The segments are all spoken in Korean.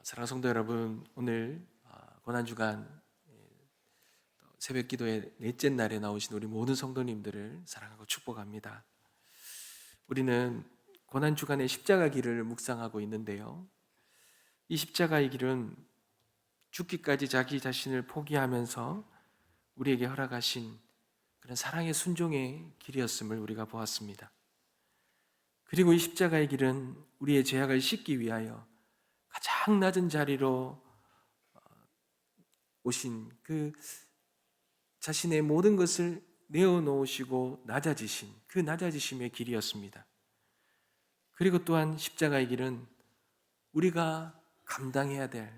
사랑하는 성도 여러분, 오늘 고난주간 새벽 기도의 넷째 날에 나오신 우리 모든 성도님들을 사랑하고 축복합니다. 우리는 고난주간의 십자가 길을 묵상하고 있는데요, 이 십자가의 길은 죽기까지 자기 자신을 포기하면서 우리에게 허락하신 그런 사랑의 순종의 길이었음을 우리가 보았습니다. 그리고 이 십자가의 길은 우리의 죄악을 씻기 위하여 가장 낮은 자리로 오신 그 자신의 모든 것을 내어놓으시고 낮아지신 그 낮아지심의 길이었습니다. 그리고 또한 십자가의 길은 우리가 감당해야 될,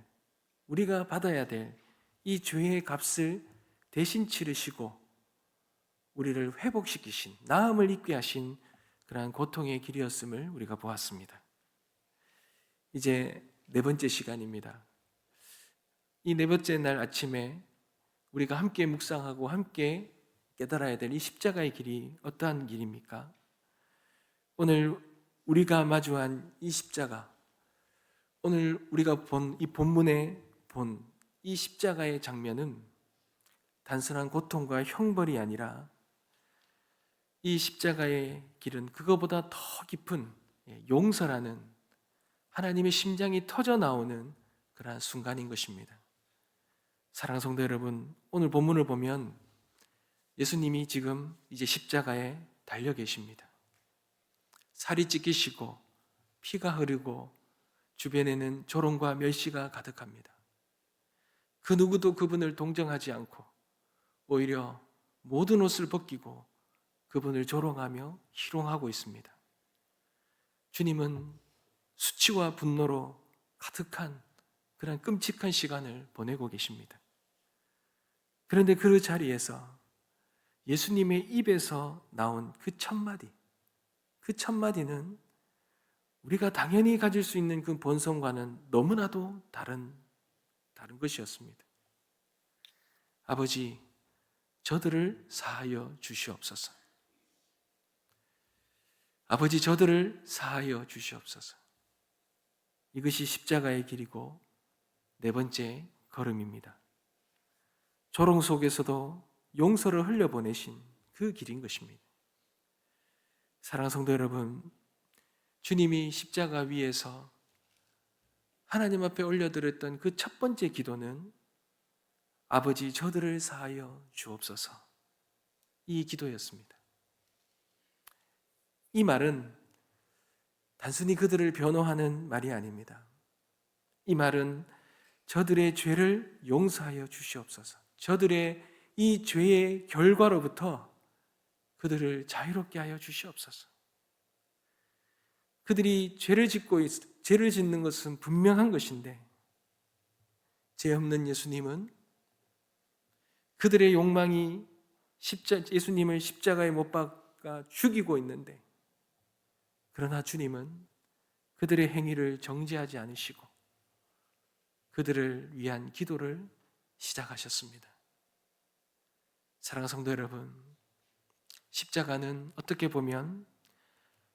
우리가 받아야 될 이 죄의 값을 대신 치르시고 우리를 회복시키신, 나음을 입게 하신 그러한 고통의 길이었음을 우리가 보았습니다. 이제 네 번째 시간입니다. 이 네 번째 날 아침에 우리가 함께 묵상하고 함께 깨달아야 될 이 십자가의 길이 어떠한 길입니까? 오늘 우리가 마주한 이 십자가, 오늘 우리가 본 이 본문에 본 이 십자가의 장면은 단순한 고통과 형벌이 아니라 이 십자가의 길은 그거보다 더 깊은 용서라는 하나님의 심장이 터져 나오는 그러한 순간인 것입니다. 사랑하는 성도 여러분, 오늘 본문을 보면 예수님이 지금 이제 십자가에 달려 계십니다. 살이 찢기시고 피가 흐르고 주변에는 조롱과 멸시가 가득합니다. 그 누구도 그분을 동정하지 않고 오히려 모든 옷을 벗기고 그분을 조롱하며 희롱하고 있습니다. 주님은 수치와 분노로 가득한 그런 끔찍한 시간을 보내고 계십니다. 그런데 그 자리에서 예수님의 입에서 나온 그 첫마디는 우리가 당연히 가질 수 있는 그 본성과는 너무나도 다른 것이었습니다. 아버지, 저들을 사하여 주시옵소서. 아버지, 저들을 사하여 주시옵소서. 이것이 십자가의 길이고 네 번째 걸음입니다. 조롱 속에서도 용서를 흘려보내신 그 길인 것입니다. 사랑하는 성도 여러분, 주님이 십자가 위에서 하나님 앞에 올려드렸던 그 첫 번째 기도는 아버지, 저들을 사하여 주옵소서, 이 기도였습니다. 이 말은 단순히 그들을 변호하는 말이 아닙니다. 이 말은 저들의 죄를 용서하여 주시옵소서, 저들의 이 죄의 결과로부터 그들을 자유롭게 하여 주시옵소서. 그들이 죄를 짓는 것은 분명한 것인데 죄 없는 예수님은 그들의 욕망이 예수님을 십자가에 못 박아 죽이고 있는데, 그러나 주님은 그들의 행위를 정죄하지 않으시고 그들을 위한 기도를 시작하셨습니다. 사랑하는 성도 여러분, 십자가는 어떻게 보면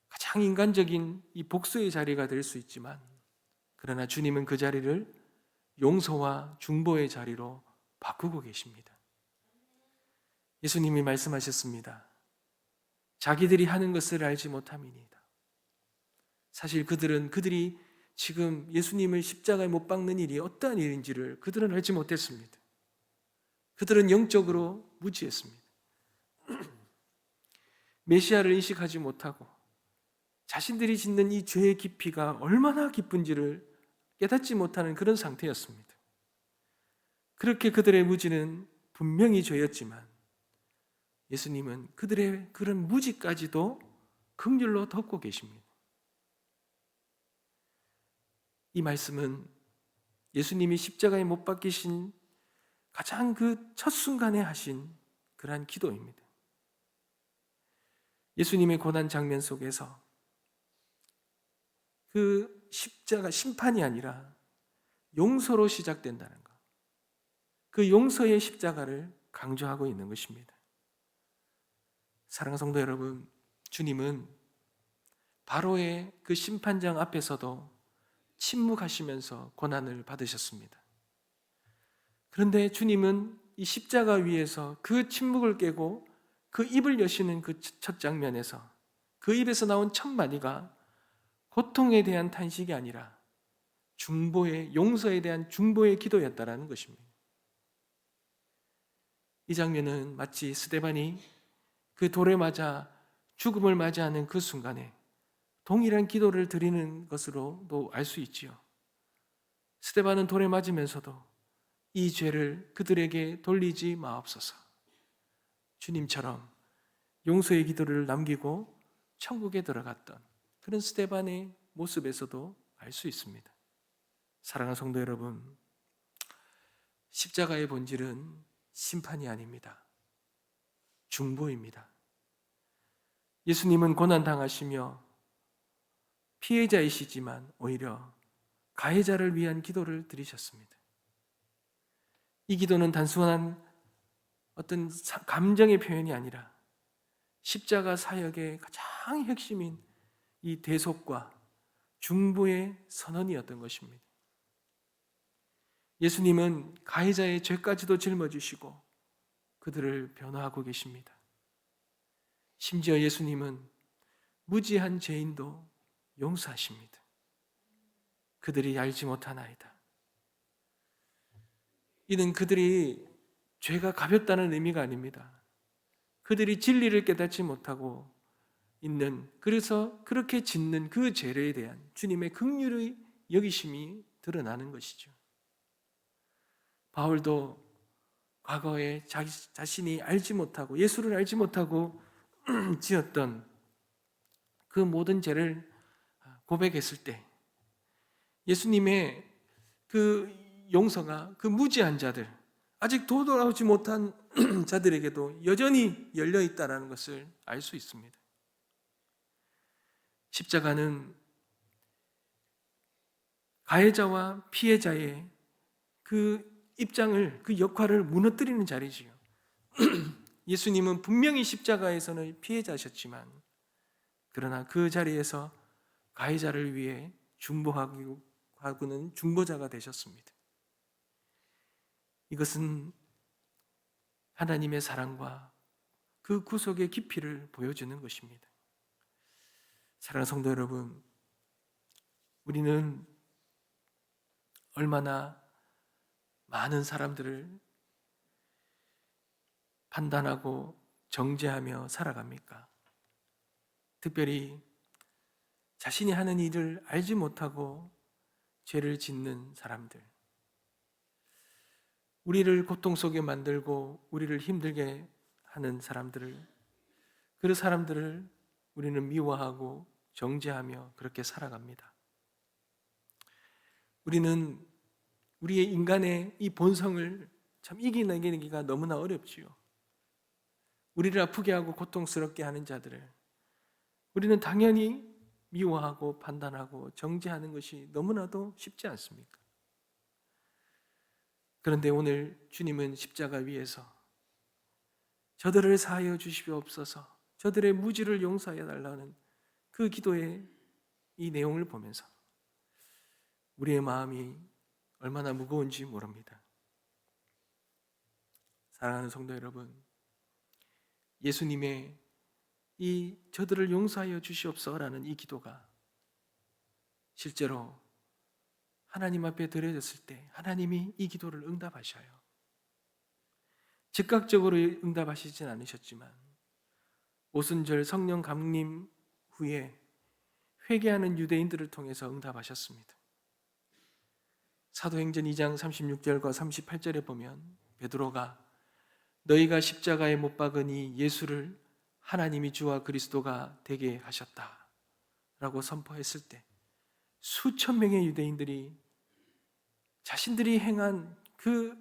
가장 인간적인 이 복수의 자리가 될 수 있지만, 그러나 주님은 그 자리를 용서와 중보의 자리로 바꾸고 계십니다. 예수님이 말씀하셨습니다. 자기들이 하는 것을 알지 못함이니이다. 사실 그들이 지금 예수님을 십자가에 못 박는 일이 어떠한 일인지를 그들은 알지 못했습니다. 그들은 영적으로 무지했습니다. 메시아를 인식하지 못하고 자신들이 짓는 이 죄의 깊이가 얼마나 깊은지를 깨닫지 못하는 그런 상태였습니다. 그렇게 그들의 무지는 분명히 죄였지만 예수님은 그들의 그런 무지까지도 긍휼로 덮고 계십니다. 이 말씀은 예수님이 십자가에 못 박히신 가장 그 첫 순간에 하신 그러한 기도입니다. 예수님의 고난 장면 속에서 그 십자가 심판이 아니라 용서로 시작된다는 것, 그 용서의 십자가를 강조하고 있는 것입니다. 사랑하는 성도 여러분, 주님은 바로의 그 심판장 앞에서도 침묵하시면서 고난을 받으셨습니다. 그런데 주님은 이 십자가 위에서 그 침묵을 깨고 그 입을 여시는 그 첫 장면에서 그 입에서 나온 첫 마디가 고통에 대한 탄식이 아니라 중보의, 용서에 대한 중보의 기도였다라는 것입니다. 이 장면은 마치 스데반이 그 돌에 맞아 죽음을 맞이하는 그 순간에 동일한 기도를 드리는 것으로도 알 수 있지요. 스데반은 돌에 맞으면서도 이 죄를 그들에게 돌리지 마옵소서. 주님처럼 용서의 기도를 남기고 천국에 들어갔던 그런 스데반의 모습에서도 알 수 있습니다. 사랑하는 성도 여러분, 십자가의 본질은 심판이 아닙니다. 중보입니다. 예수님은 고난당하시며 피해자이시지만 오히려 가해자를 위한 기도를 드리셨습니다. 이 기도는 단순한 어떤 감정의 표현이 아니라 십자가 사역의 가장 핵심인 이 대속과 중보의 선언이었던 것입니다. 예수님은 가해자의 죄까지도 짊어지시고 그들을 변호하고 계십니다. 심지어 예수님은 무지한 죄인도 용서하십니다. 그들이 알지 못하나이다. 이는 그들이 죄가 가볍다는 의미가 아닙니다. 그들이 진리를 깨닫지 못하고 있는, 그래서 그렇게 짓는 그 죄에 대한 주님의 긍휼의 여기심이 드러나는 것이죠. 바울도 과거에 자신이 알지 못하고 예수를 알지 못하고 지었던 그 모든 죄를 고백했을 때 예수님의 그 용서가 그 무지한 자들, 아직 돌아오지 못한 자들에게도 여전히 열려 있다는 것을 알 수 있습니다. 십자가는 가해자와 피해자의 그 입장을, 그 역할을 무너뜨리는 자리지요. 예수님은 분명히 십자가에서는 피해자셨지만 그러나 그 자리에서 가해자를 위해 중보하고는 중보자가 되셨습니다. 이것은 하나님의 사랑과 그 구속의 깊이를 보여주는 것입니다. 사랑하는 성도 여러분, 우리는 얼마나 많은 사람들을 판단하고 정죄하며 살아갑니까? 특별히 자신이 하는 일을 알지 못하고 죄를 짓는 사람들, 우리를 고통 속에 만들고 우리를 힘들게 하는 사람들을, 그 사람들을 우리는 미워하고 정죄하며 그렇게 살아갑니다. 우리는 우리의 인간의 이 본성을 참 이겨내기가 너무나 어렵지요. 우리를 아프게 하고 고통스럽게 하는 자들을 우리는 당연히 미워하고 판단하고 정죄하는 것이 너무나도 쉽지 않습니까? 그런데 오늘 주님은 십자가 위에서 저들을 사하여 주시옵소서, 저들의 무지를 용서해 달라는 그 기도의 이 내용을 보면서 우리의 마음이 얼마나 무거운지 모릅니다. 사랑하는 성도 여러분, 예수님의 이 저들을 용서하여 주시옵소서라는 이 기도가 실제로 하나님 앞에 드려졌을 때 하나님이 이 기도를 응답하셔요. 즉각적으로 응답하시진 않으셨지만 오순절 성령 강림 후에 회개하는 유대인들을 통해서 응답하셨습니다. 사도행전 2장 36절과 38절에 보면 베드로가 너희가 십자가에 못 박으니 예수를 하나님이 주와 그리스도가 되게 하셨다 라고 선포했을 때 수천 명의 유대인들이 자신들이 행한 그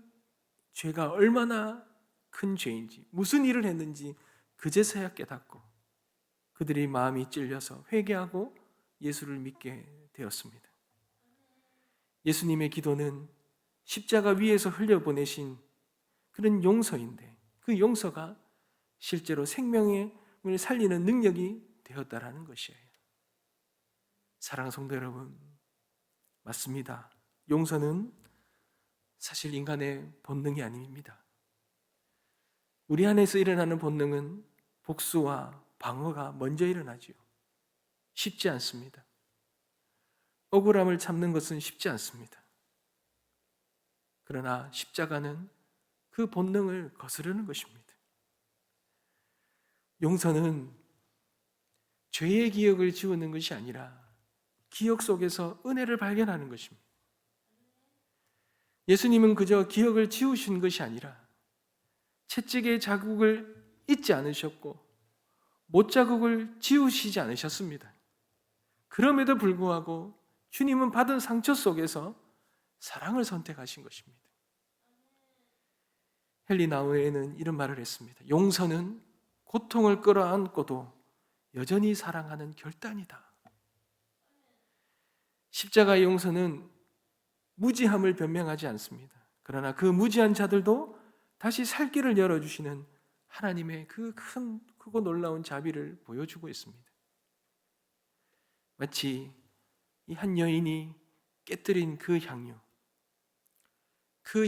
죄가 얼마나 큰 죄인지, 무슨 일을 했는지 그제서야 깨닫고 그들이 마음이 찔려서 회개하고 예수를 믿게 되었습니다. 예수님의 기도는 십자가 위에서 흘려보내신 그런 용서인데 그 용서가 실제로 생명을 살리는 능력이 되었다라는 것이에요. 사랑하는 성도 여러분, 맞습니다. 용서는 사실 인간의 본능이 아닙니다. 우리 안에서 일어나는 본능은 복수와 방어가 먼저 일어나지요. 쉽지 않습니다. 억울함을 참는 것은 쉽지 않습니다. 그러나 십자가는 그 본능을 거스르는 것입니다. 용서는 죄의 기억을 지우는 것이 아니라 기억 속에서 은혜를 발견하는 것입니다. 예수님은 그저 기억을 지우신 것이 아니라 채찍의 자국을 잊지 않으셨고 못자국을 지우시지 않으셨습니다. 그럼에도 불구하고 주님은 받은 상처 속에서 사랑을 선택하신 것입니다. 헨리 나우에는 이런 말을 했습니다. 용서는 고통을 끌어안고도 여전히 사랑하는 결단이다. 십자가의 용서는 무지함을 변명하지 않습니다. 그러나 그 무지한 자들도 다시 살 길을 열어주시는 하나님의 그 크고 놀라운 자비를 보여주고 있습니다. 마치 이 한 여인이 깨뜨린 그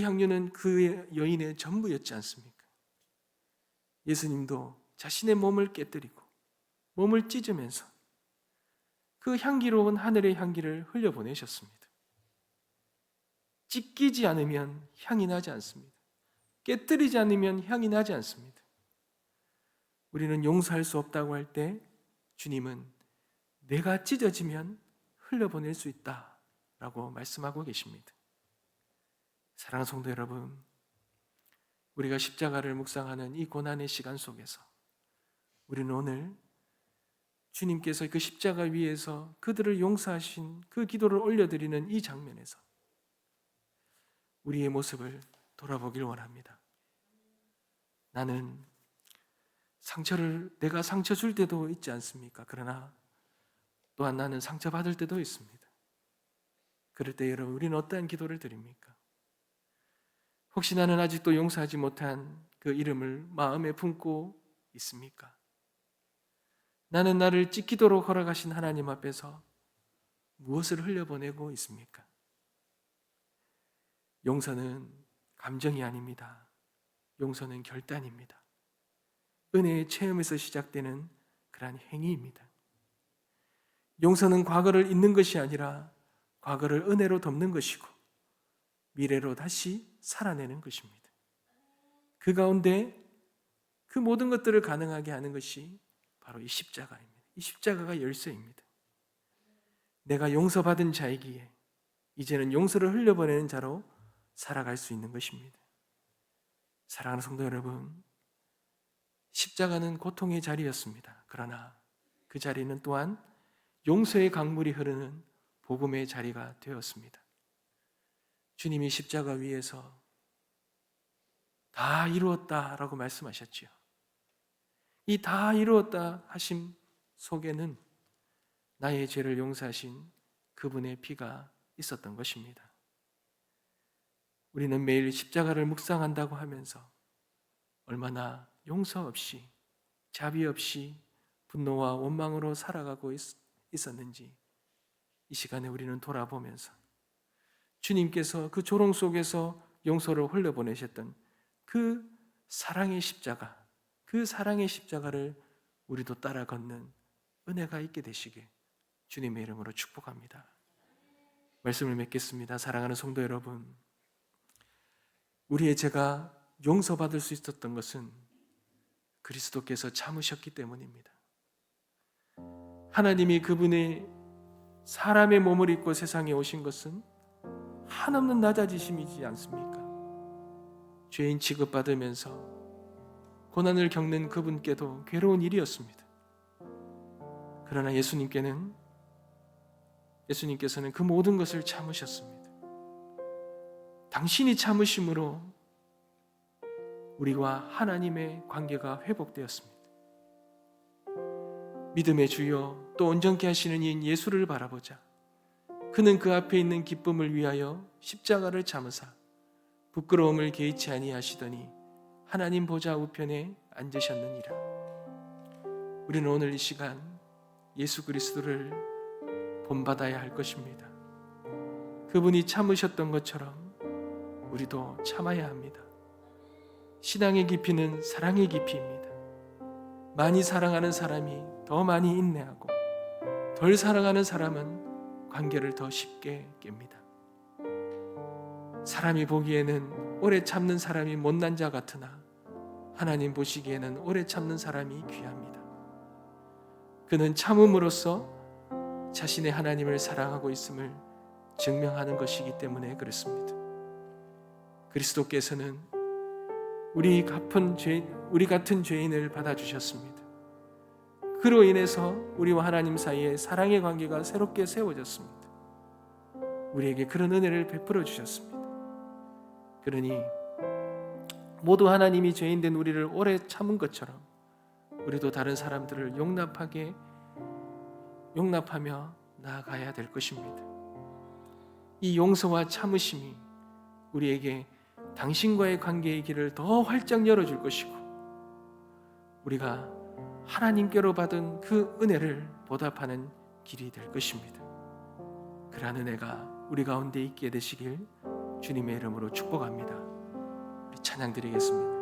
향유는 그 여인의 전부였지 않습니까? 예수님도 자신의 몸을 깨뜨리고 몸을 찢으면서 그 향기로운 하늘의 향기를 흘려보내셨습니다. 찢기지 않으면 향이 나지 않습니다. 깨뜨리지 않으면 향이 나지 않습니다. 우리는 용서할 수 없다고 할 때 주님은 내가 찢어지면 흘려보낼 수 있다라고 말씀하고 계십니다. 사랑하는 성도 여러분, 우리가 십자가를 묵상하는 이 고난의 시간 속에서 우리는 오늘 주님께서 그 십자가 위에서 그들을 용서하신 그 기도를 올려드리는 이 장면에서 우리의 모습을 돌아보길 원합니다. 나는 내가 상처 줄 때도 있지 않습니까? 그러나 또한 나는 상처받을 때도 있습니다. 그럴 때 여러분, 우리는 어떠한 기도를 드립니까? 혹시 나는 아직도 용서하지 못한 그 이름을 마음에 품고 있습니까? 나는 나를 찢기도록 허락하신 하나님 앞에서 무엇을 흘려보내고 있습니까? 용서는 감정이 아닙니다. 용서는 결단입니다. 은혜의 체험에서 시작되는 그러한 행위입니다. 용서는 과거를 잊는 것이 아니라 과거를 은혜로 덮는 것이고 미래로 다시 살아내는 것입니다. 그 가운데 그 모든 것들을 가능하게 하는 것이 바로 이 십자가입니다. 이 십자가가 열쇠입니다. 내가 용서받은 자이기에 이제는 용서를 흘려보내는 자로 살아갈 수 있는 것입니다. 사랑하는 성도 여러분, 십자가는 고통의 자리였습니다. 그러나 그 자리는 또한 용서의 강물이 흐르는 복음의 자리가 되었습니다. 주님이 십자가 위에서 다 이루었다라고 말씀하셨지요. 이 다 이루었다 하심 속에는 나의 죄를 용서하신 그분의 피가 있었던 것입니다. 우리는 매일 십자가를 묵상한다고 하면서 얼마나 용서 없이, 자비 없이 분노와 원망으로 살아가고 있었는지 이 시간에 우리는 돌아보면서 주님께서 그 조롱 속에서 용서를 흘려보내셨던 그 사랑의 십자가, 그 사랑의 십자가를 우리도 따라 걷는 은혜가 있게 되시게 주님의 이름으로 축복합니다. 말씀을 맺겠습니다. 사랑하는 성도 여러분, 우리의 죄가 용서받을 수 있었던 것은 그리스도께서 참으셨기 때문입니다. 하나님이 그분의 사람의 몸을 입고 세상에 오신 것은 한없는 낮아지심이지 않습니까? 죄인 취급받으면서 고난을 겪는 그분께도 괴로운 일이었습니다. 그러나 예수님께서는 그 모든 것을 참으셨습니다. 당신이 참으심으로 우리와 하나님의 관계가 회복되었습니다. 믿음의 주여 또 온전케 하시는 이인 예수를 바라보자. 그는 그 앞에 있는 기쁨을 위하여 십자가를 참으사 부끄러움을 개의치 아니하시더니 하나님 보좌 우편에 앉으셨느니라. 우리는 오늘 이 시간 예수 그리스도를 본받아야 할 것입니다. 그분이 참으셨던 것처럼 우리도 참아야 합니다. 신앙의 깊이는 사랑의 깊이입니다. 많이 사랑하는 사람이 더 많이 인내하고, 덜 사랑하는 사람은 관계를 더 쉽게 깹니다. 사람이 보기에는 오래 참는 사람이 못난 자 같으나 하나님 보시기에는 오래 참는 사람이 귀합니다. 그는 참음으로써 자신의 하나님을 사랑하고 있음을 증명하는 것이기 때문에 그렇습니다. 그리스도께서는 우리 같은 죄인을 받아주셨습니다. 그로 인해서 우리와 하나님 사이에 사랑의 관계가 새롭게 세워졌습니다. 우리에게 그런 은혜를 베풀어 주셨습니다. 그러니 모두 하나님이 죄인된 우리를 오래 참은 것처럼 우리도 다른 사람들을 용납하며 나아가야 될 것입니다. 이 용서와 참으심이 우리에게 당신과의 관계의 길을 더 활짝 열어줄 것이고, 우리가 하나님께로 받은 그 은혜를 보답하는 길이 될 것입니다. 그러한 은혜가 우리 가운데 있게 되시길 주님의 이름으로 축복합니다. 우리 찬양 드리겠습니다.